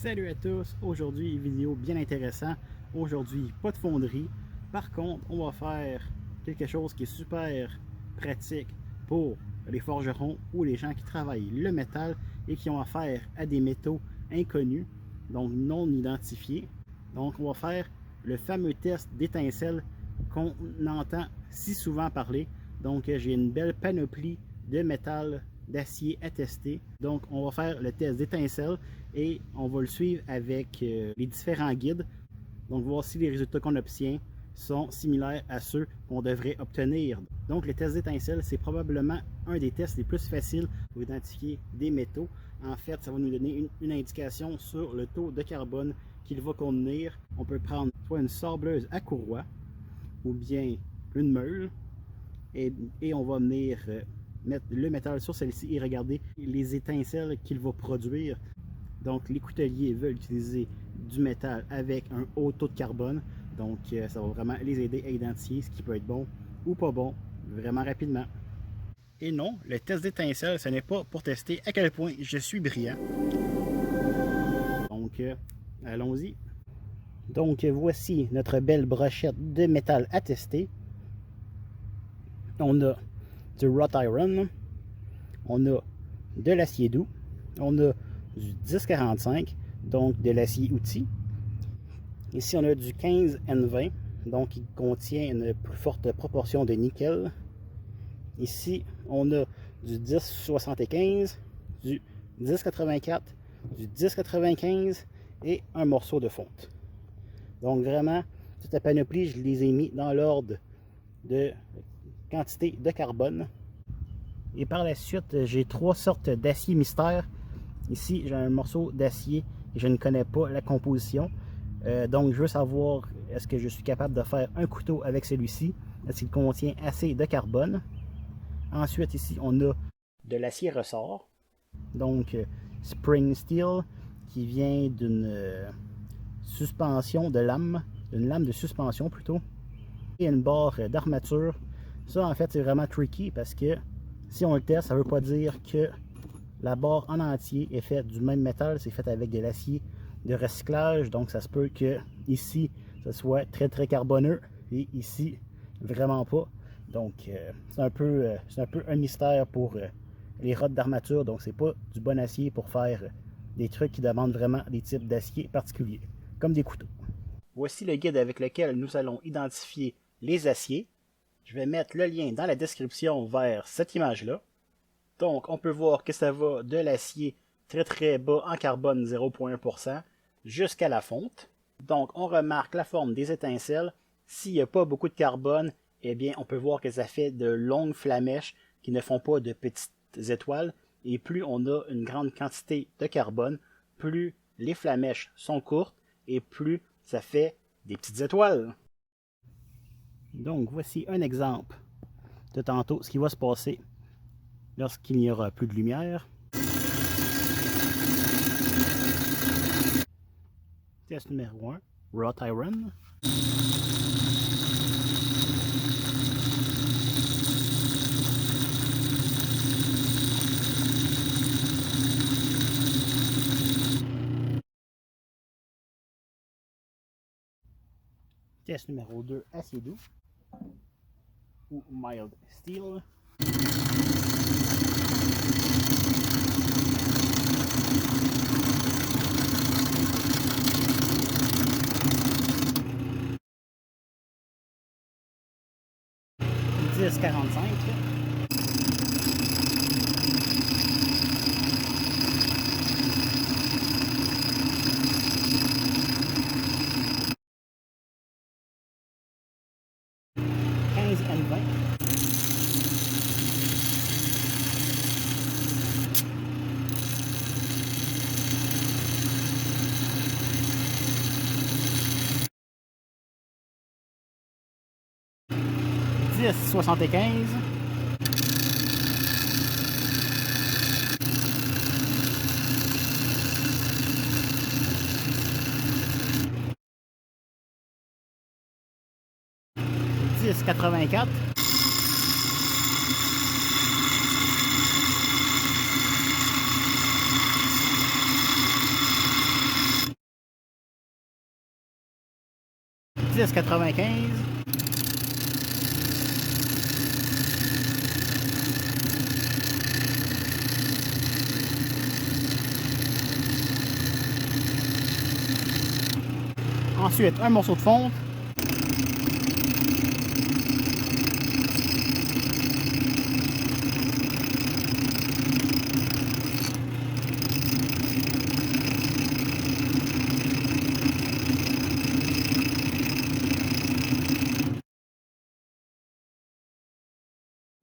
Salut à tous, aujourd'hui vidéo bien intéressant. Aujourd'hui pas de fonderie, par contre on va faire quelque chose qui est super pratique pour les forgerons ou les gens qui travaillent le métal et qui ont affaire à des métaux inconnus, donc non identifiés. Donc on va faire le fameux test d'étincelle qu'on entend si souvent parler. Donc j'ai une belle panoplie de métal, d'acier à tester. Donc on va faire le test d'étincelle et on va le suivre avec les différents guides. Donc voir si les résultats qu'on obtient sont similaires à ceux qu'on devrait obtenir. Donc le test d'étincelle, c'est probablement un des tests les plus faciles pour identifier des métaux. En fait, ça va nous donner une indication sur le taux de carbone qu'il va contenir. On peut prendre soit une sableuse à courroie ou bien une meule et on va venir mettre le métal sur celle-ci et regarder les étincelles qu'il va produire. Donc les couteliers veulent utiliser du métal avec un haut taux de carbone, donc ça va vraiment les aider à identifier ce qui peut être bon ou pas bon vraiment rapidement. Et non, le test d'étincelle, ce n'est pas pour tester à quel point je suis brillant. Donc allons-y. Donc voici notre belle brochette de métal à tester. On a du wrought iron, on a de l'acier doux, on a du 1045, donc de l'acier outil. Ici on a du 15N20, donc qui contient une plus forte proportion de nickel. Ici on a du 1075, du 1084, du 1095 et un morceau de fonte. Donc vraiment, toute la panoplie, je les ai mis dans l'ordre de quantité de carbone. Et par la suite, j'ai trois sortes d'acier mystère. Ici, j'ai un morceau d'acier et je ne connais pas la composition. Donc, je veux savoir est-ce que je suis capable de faire un couteau avec celui-ci. Est-ce qu'il contient assez de carbone. Ensuite, ici, on a de l'acier ressort. Donc, spring steel qui vient d'une suspension de lame, d'une lame de suspension plutôt. Et une barre d'armature. Ça, en fait, c'est vraiment tricky parce que si on le teste, ça ne veut pas dire que la barre en entier est faite du même métal. C'est fait avec de l'acier de recyclage. Donc, ça se peut que ici, ce soit très très carboneux et ici, vraiment pas. Donc, c'est un peu un mystère pour les rods d'armature. Donc, c'est pas du bon acier pour faire des trucs qui demandent vraiment des types d'acier particuliers, comme des couteaux. Voici le guide avec lequel nous allons identifier les aciers. Je vais mettre le lien dans la description vers cette image-là. Donc, on peut voir que ça va de l'acier très très bas en carbone 0,1% jusqu'à la fonte. Donc, on remarque la forme des étincelles. S'il n'y a pas beaucoup de carbone, eh bien, on peut voir que ça fait de longues flamèches qui ne font pas de petites étoiles. Et plus on a une grande quantité de carbone, plus les flamèches sont courtes et plus ça fait des petites étoiles. Donc, voici un exemple de tantôt ce qui va se passer lorsqu'il n'y aura plus de lumière. Test numéro 1, wrought iron. Test numéro 2, acier doux ou mild steel. « 1045 » N20. « 1075 » « 1084 » 10,95. Ensuite, un morceau de fonte.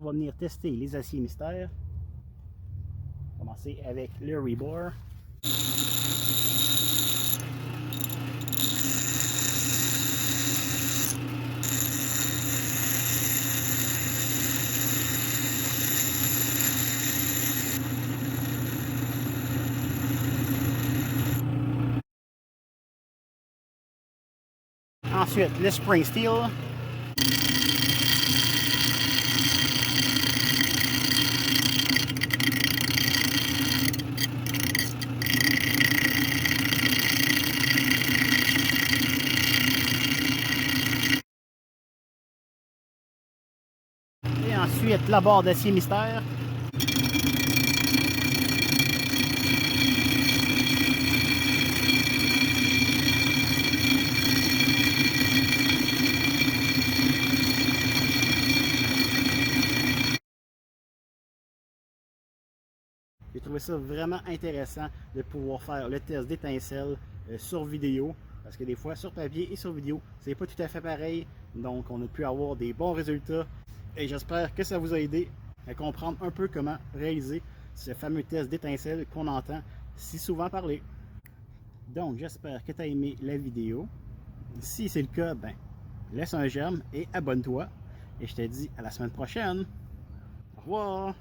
On va venir tester les aciers mystères. On va commencer avec le rebore. Ensuite, le spring steel. Et ensuite, la barre d'acier mystère. J'ai trouvé ça vraiment intéressant de pouvoir faire le test d'étincelles sur vidéo. Parce que des fois, sur papier et sur vidéo, c'est pas tout à fait pareil. Donc, on a pu avoir des bons résultats. Et j'espère que ça vous a aidé à comprendre un peu comment réaliser ce fameux test d'étincelles qu'on entend si souvent parler. Donc, j'espère que tu as aimé la vidéo. Si c'est le cas, ben, laisse un j'aime et abonne-toi. Et je te dis à la semaine prochaine. Au revoir!